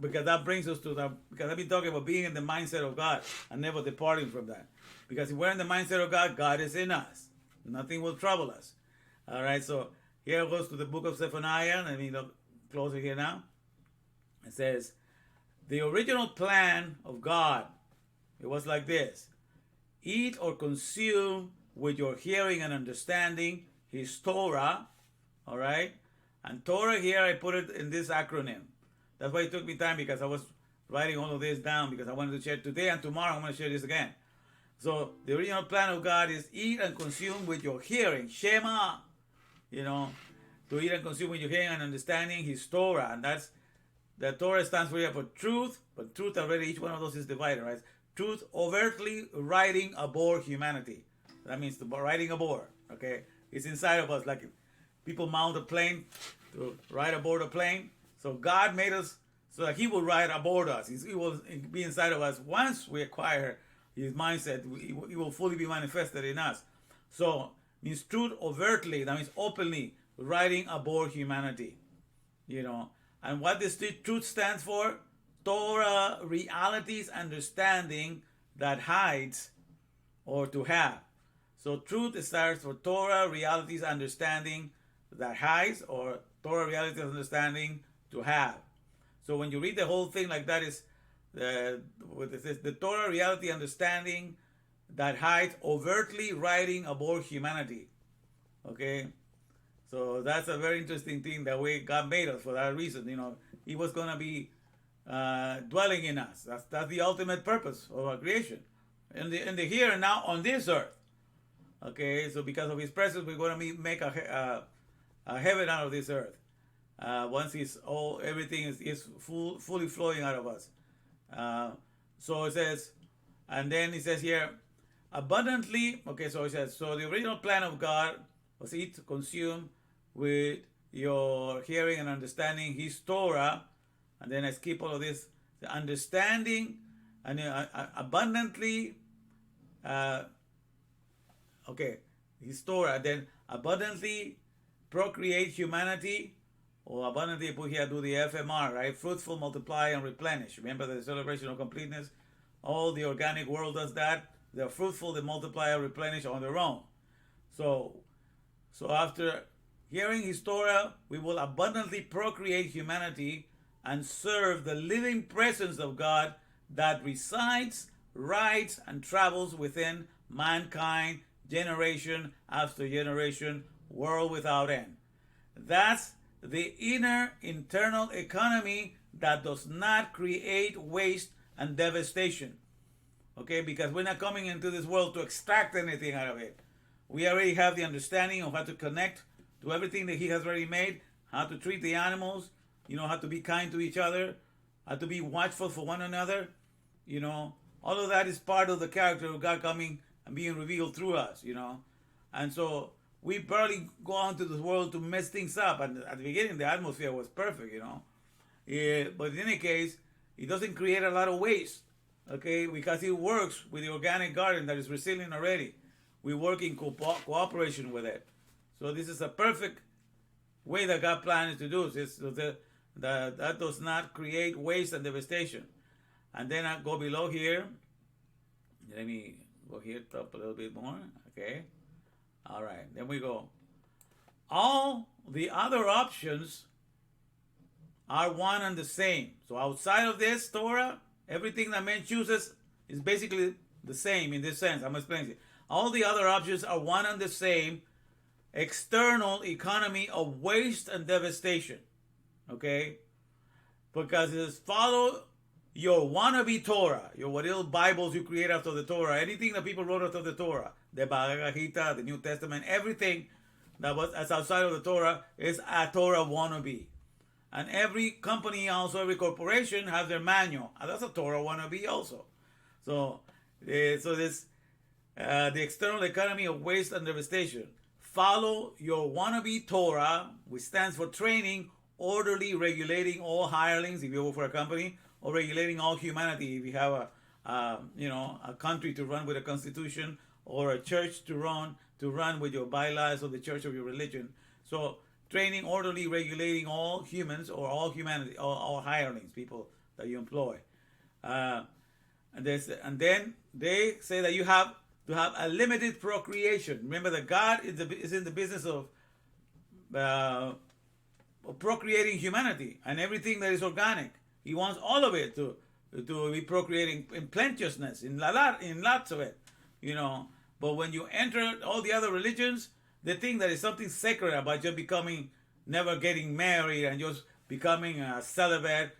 because that brings us to that, because I've been talking about being in the mindset of God and never departing from that. Because if we're in the mindset of God, God is in us. Nothing will trouble us. All right, so here it goes to the book of Zephaniah. Let me look closer here now. It says, the original plan of God, it was like this: eat or consume with your hearing and understanding his Torah. All right, and Torah here, I put it in this acronym. That's why it took me time, because I was writing all of this down, because I wanted to share today, and tomorrow I'm going to share this again. So the original plan of God is eat and consume with your hearing, Shema, to eat and consume with your hearing and understanding his Torah. And the Torah stands for truth, but truth already, each one of those is divided, right? Truth overtly riding aboard humanity. That means riding aboard, okay? It's inside of us. Like people mount a plane to ride aboard a plane. So God made us so that He will ride aboard us. He will be inside of us. Once we acquire His mindset, He will fully be manifested in us. So means truth overtly, that means openly riding aboard humanity. And what this truth stands for? Torah, realities, understanding that hides or to have. So truth stands for Torah, realities, understanding that hides, or Torah, realities, understanding to have. So when you read the whole thing like that, is the Torah, reality, understanding that hides, overtly riding aboard humanity. Okay? So that's a very interesting thing, the way God made us for that reason. He was going to be dwelling in us. That's the ultimate purpose of our creation. In the here and now on this earth. Okay, so because of His presence, we're going to make a heaven out of this earth. Once everything is fully flowing out of us. So it says, and then it says here, abundantly. Okay, so it says, so the original plan of God was eat, consume with your hearing and understanding His Torah. And then I skip all of this. The understanding and abundantly, His Torah. Then abundantly procreate humanity, or abundantly put here, do the FMR, right? Fruitful, multiply, and replenish. Remember the celebration of completeness? All the organic world does that. They're fruitful, they multiply, and replenish on their own. So after hearing His Torah, we will abundantly procreate humanity and serve the living presence of God that resides, rides, and travels within mankind, generation after generation, world without end. That's the inner internal economy that does not create waste and devastation. Okay, because we're not coming into this world to extract anything out of it. We already have the understanding of how to connect to everything that He has already made, how to treat the animals, how to be kind to each other, how to be watchful for one another. All of that is part of the character of God coming and being revealed through us, And so we barely go out into this world to mess things up. And at the beginning, the atmosphere was perfect, But in any case, it doesn't create a lot of waste, okay? Because it works with the organic garden that is resilient already. We work in cooperation with it. So this is a perfect way that God plans to do this. That does not create waste and devastation. And then I go below here. Let me go here up a little bit more. Okay. All right. Then we go. All the other options are one and the same. So outside of this Torah, everything that man chooses is basically the same in this sense. I'm explaining it. All the other options are one and the same external economy of waste and devastation. Okay? Because it says, follow your wannabe Torah, your what little Bibles you create after the Torah, anything that people wrote after the Torah, the Bhagavad Gita, the New Testament, everything that was as outside of the Torah is a Torah wannabe. And every company, also every corporation, has their manual. And that's a Torah wannabe also. So this the external economy of waste and devastation. Follow your wannabe Torah, which stands for training, orderly regulating all hirelings, if you work for a company, or regulating all humanity, if you have a country to run with a constitution, or a church to run with your bylaws, or the church of your religion. So training, orderly regulating all humans, or all humanity, all hirelings, people that you employ. And then they say that you have to have a limited procreation. Remember that God is in the business of procreating humanity and everything that is organic. He wants all of it to be procreating in plenteousness, in lots of it, But when you enter all the other religions, they think that is something sacred about just never getting married and just becoming a celibate.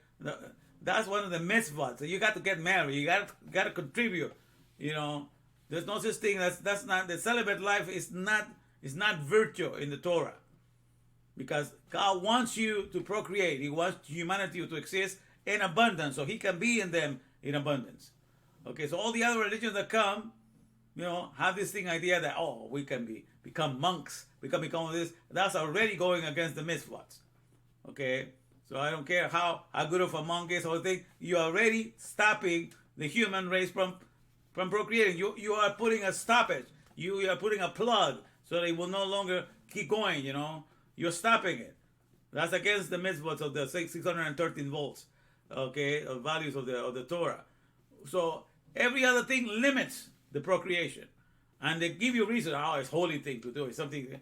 That's one of the mitzvahs. So you got to get married. You got to contribute. There's no such thing. That's not the celibate life is not virtue in the Torah. because God wants you to procreate. He wants humanity to exist in abundance, so He can be in them in abundance. Okay, so all the other religions that come, have this thing idea that we can become monks, we can become this. That's already going against the mitzvahs. Okay, so I don't care how good of a monk is or thing. You're already stopping the human race from procreating. You are putting a stoppage. You are putting a plug so they will no longer keep going. You're stopping it. That's against the mitzvahs of the 613 volts. Okay, of values of the Torah. So every other thing limits the procreation, and they give you reason. It's a holy thing to do. It's something,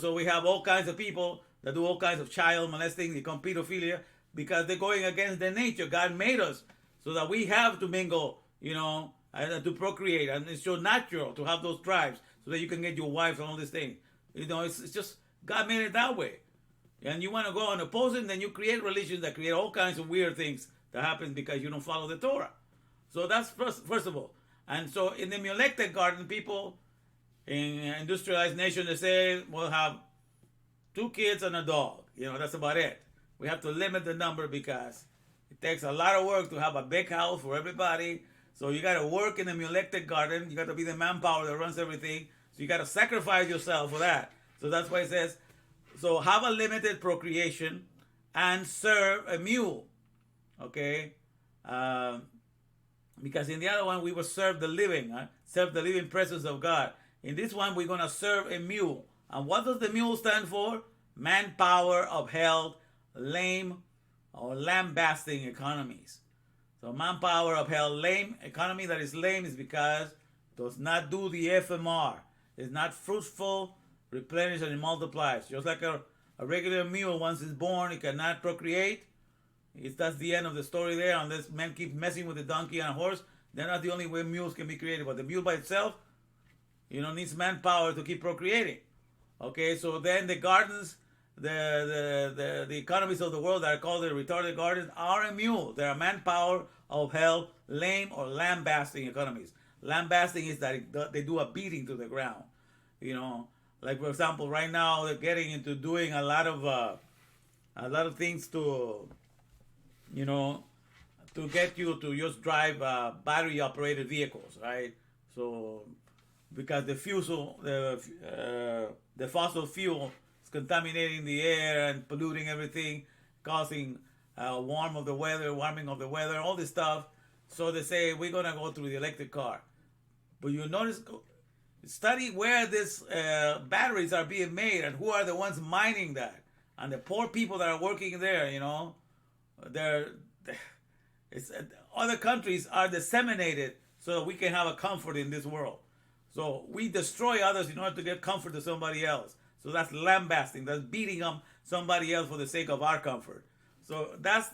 So we have all kinds of people that do all kinds of child molesting. They call pedophilia because they're going against their nature. God made us so that we have to mingle, and to procreate, and it's so natural to have those tribes so that you can get your wives and all these things. It's just God made it that way. And you want to go and oppose it, then you create religions that create all kinds of weird things that happen because you don't follow the Torah. So that's first of all. And so in the Mulectic garden, people in industrialized nations, they say we'll have 2 kids and a dog. That's about it. We have to limit the number because it takes a lot of work to have a big house for everybody. So you got to work in the Mulectic garden. You got to be the manpower that runs everything. So you got to sacrifice yourself for that. So that's why it says, so have a limited procreation and serve a mule. Okay? Because in the other one, we will serve the living presence of God. In this one, we're going to serve a mule. And what does the mule stand for? Manpower upheld, lame or lambasting economies. So manpower upheld, lame economy that is lame is because it does not do the FMR. It's not fruitful, replenish, and it multiplies. Just like a regular mule, once it's born, it cannot procreate. That's the end of the story there. Unless men keep messing with the donkey and a horse, they're not the only way mules can be created. But the mule by itself, needs manpower to keep procreating. Okay, so then the gardens, the economies of the world that are called the retarded gardens are a mule. They are manpower upheld, lame or lambasting economies. Lambasting is that they do a beating to the ground. Like for example, right now they're getting into doing a lot of things to get you to just drive battery operated vehicles, right? So because the fossil fuel is contaminating the air and polluting everything, causing warming of the weather, all this stuff. So they say we're gonna go through the electric car. But you notice, study where these batteries are being made and who are the ones mining that, and the poor people that are working there. Other countries are disseminated so that we can have a comfort in this world. So we destroy others in order to get comfort to somebody else. So that's lambasting. That's beating up somebody else for the sake of our comfort. So that's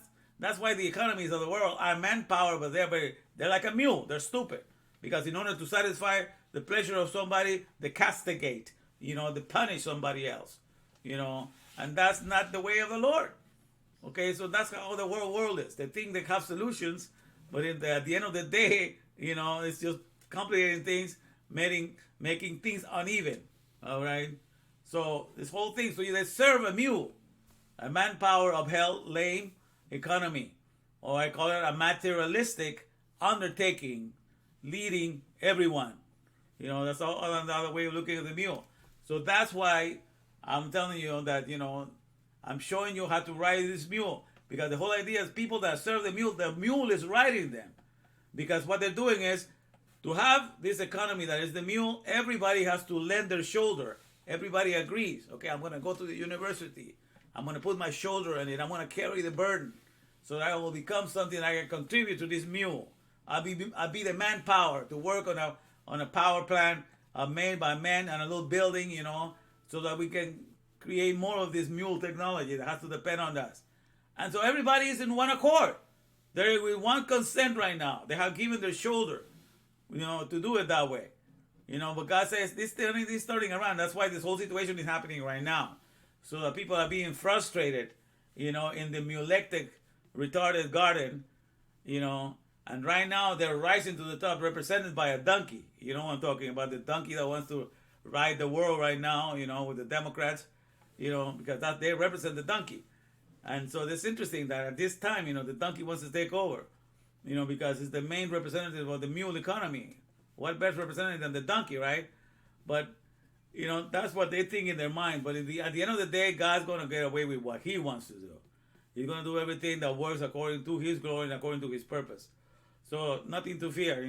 why the economies of the world are manpower, but they're like a mule. They're stupid because in order to satisfy the pleasure of somebody, they castigate. They punish somebody else. And that's not the way of the Lord. Okay, so that's how the world is. They think they have solutions, but at the end of the day, it's just complicating things, making things uneven. All right. So this whole thing, so they serve a mule, a manpower upheld, lame economy, or I call it a materialistic undertaking, leading everyone. That's all another way of looking at the mule. So that's why I'm telling you that I'm showing you how to ride this mule, because the whole idea is people that serve the mule is riding them. Because what they're doing is, to have this economy that is the mule, everybody has to lend their shoulder. Everybody agrees. Okay, I'm going to go to the university. I'm going to put my shoulder in it. I'm going to carry the burden so that I will become something I can contribute to this mule. I'll be the manpower to work on a power plant made by men and a little building, so that we can create more of this mule technology that has to depend on us. And so everybody is in one accord. They're with one consent right now. They have given their shoulder, to do it that way. But God says this is turning around. That's why this whole situation is happening right now. So that people are being frustrated, in the mulectic retarded garden, and right now they're rising to the top, represented by a donkey. You know what I'm talking about? The donkey that wants to ride the world right now, with the Democrats. because they represent the donkey. And so it's interesting that at this time, the donkey wants to take over, because it's the main representative of the mule economy. What best representative than the donkey, right? But, that's what they think in their mind. But at the end of the day, God's going to get away with what he wants to do. He's going to do everything that works according to his glory and according to his purpose. So nothing to fear,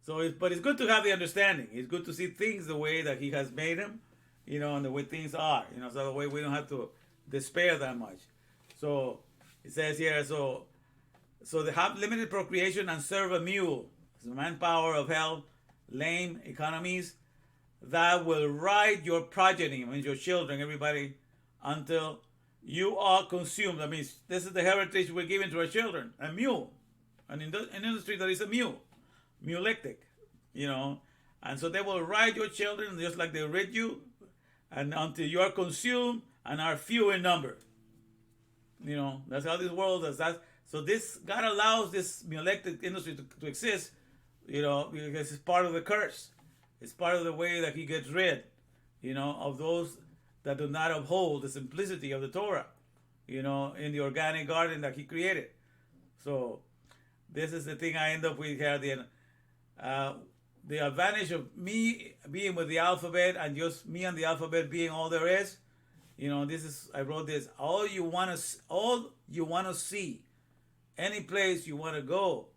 So, but it's good to have the understanding. It's good to see things the way that he has made them, and the way things are, so the way we don't have to despair that much. So it says here, so they have limited procreation and serve a mule, the manpower of hell, lame economies, that will ride your progeny, means your children, everybody, until you are consumed. That means this is the heritage we're giving to our children, a mule, an industry that is a mule, mulectic, and so they will ride your children just like they rid you, and until you are consumed and are few in number. That's how this world does that. So this, God allows this mulectic industry to exist, because it's part of the curse. It's part of the way that he gets rid, of those that do not uphold the simplicity of the Torah, in the organic garden that he created. So this is the thing I end up with here. The advantage of me being with the alphabet and just me and the alphabet being all there is, I wrote this, all you want to see, any place you want to go,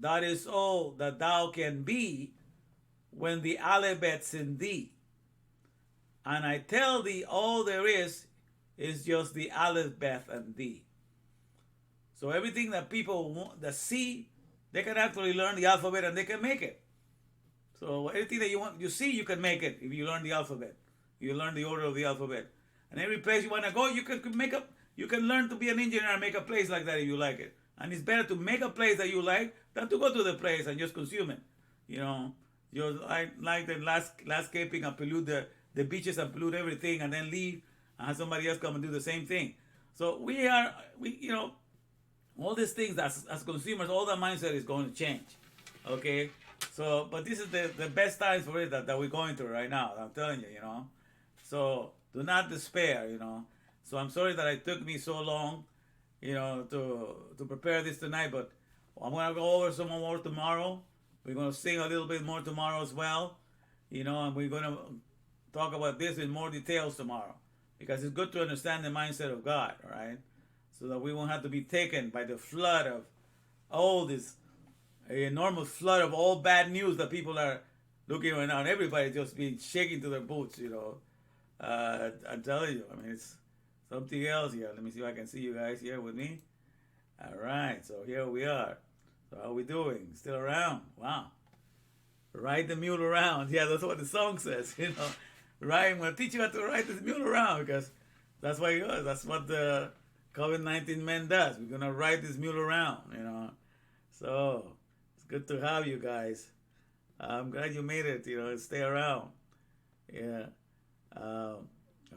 that is all that thou can be when the alphabet's in thee. And I tell thee, all there is just the alphabet and thee. So everything that people want, that see, they can actually learn the alphabet and they can make it. So anything that you see, you can make it if you learn the alphabet. You learn the order of the alphabet. And every place you want to go, you can learn to be an engineer and make a place like that if you like it. And it's better to make a place that you like than to go to the place and just consume it. You're like the landscaping and pollute the beaches and pollute everything and then leave and have somebody else come and do the same thing. So we all these things as consumers, all that mindset is going to change. Okay? So, but this is the best times for it that we're going through right now. I'm telling you, So do not despair, So I'm sorry that it took me so long, to prepare this tonight, but I'm going to go over some more tomorrow. We're going to sing a little bit more tomorrow as well, and we're going to talk about this in more details tomorrow, because it's good to understand the mindset of God, right? So that we won't have to be taken by the flood of all this enormous flood of all bad news that people are looking right now, and everybody's just being shaken to their boots, I'm telling you, it's something else here. Let me see if I can see you guys here with me. All right, so here we are. So how are we doing? Still around? Wow. Ride the mule around. Yeah, that's what the song says, Right, I'm going to teach you how to ride this mule around, because that's what the Covid-19-Man does. We're going to ride this mule around, So it's good to have you guys. I'm glad you made it, stay around. Yeah.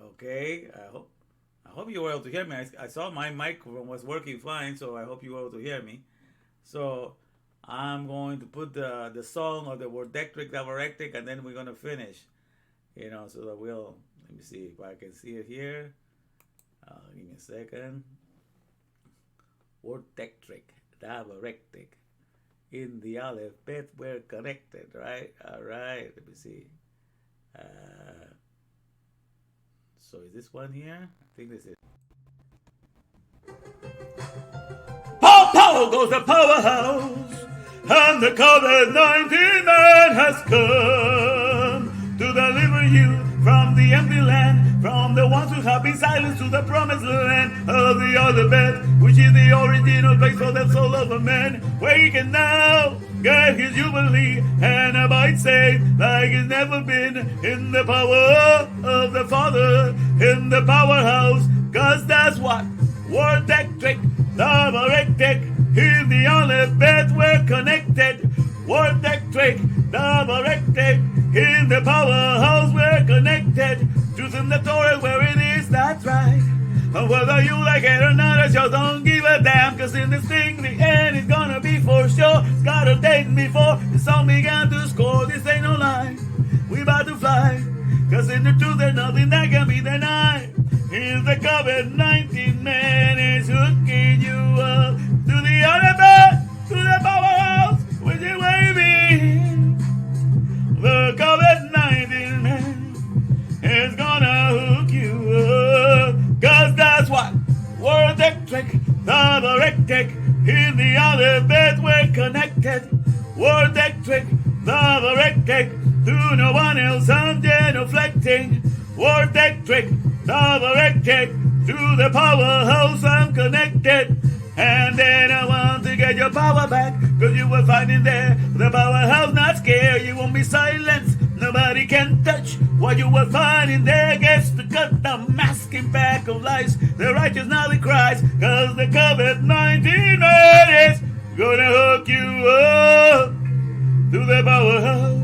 Okay. I hope you were able to hear me. I saw my microphone was working fine, so I hope you were able to hear me. So I'm going to put the song or the wordectric, Davarectic, and then we're going to finish. So that let me see if I can see it here. Give me a second. Wordectric, Davarectic. In the alphabet, we're connected, right? All right, let me see. So is this one here? I think this is. Pow goes the powerhouse, and the Covid-19-Man has come to deliver you from the empty land, from the ones who have been silenced to the promised land of the other bed, which is the original place for the soul of a man, where he can now get his jubilee and abide safe like he's never been, in the power of the Father, in the powerhouse, cause that's what wordectric, Davarectic, in the alphabet we're connected. Wordectric, Davarectic, in the powerhouse we're connected. Truth in the Torah where it is, that's right. And whether you like it or not, I just don't give a damn, cause in this thing the end is gonna be for sure. It's got a date before the song began to score. This ain't no lie, we about to fly. Cause in the truth there's nothing that can be denied. Is the COVID-19 man is hooking you up to the other bed, to the powerhouse, with you waving. The COVID-19 man is gonna hook you up. Cause that's what World Electric, Davar electric, in the other bed we're connected. World Electric, Davar electric, to no one else I'm genuflecting. World Electric, Davar electric, to the powerhouse I'm connected. And then I want to get your power back, cause you were fighting there. The powerhouse not scared, you won't be silenced. Nobody can touch what you were fighting there. Gets to cut the masking back of lies. The righteous now they cries, cause the COVID-19 man is gonna hook you up to the powerhouse.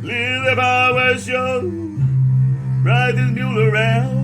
Leave the power show, ride this mule around.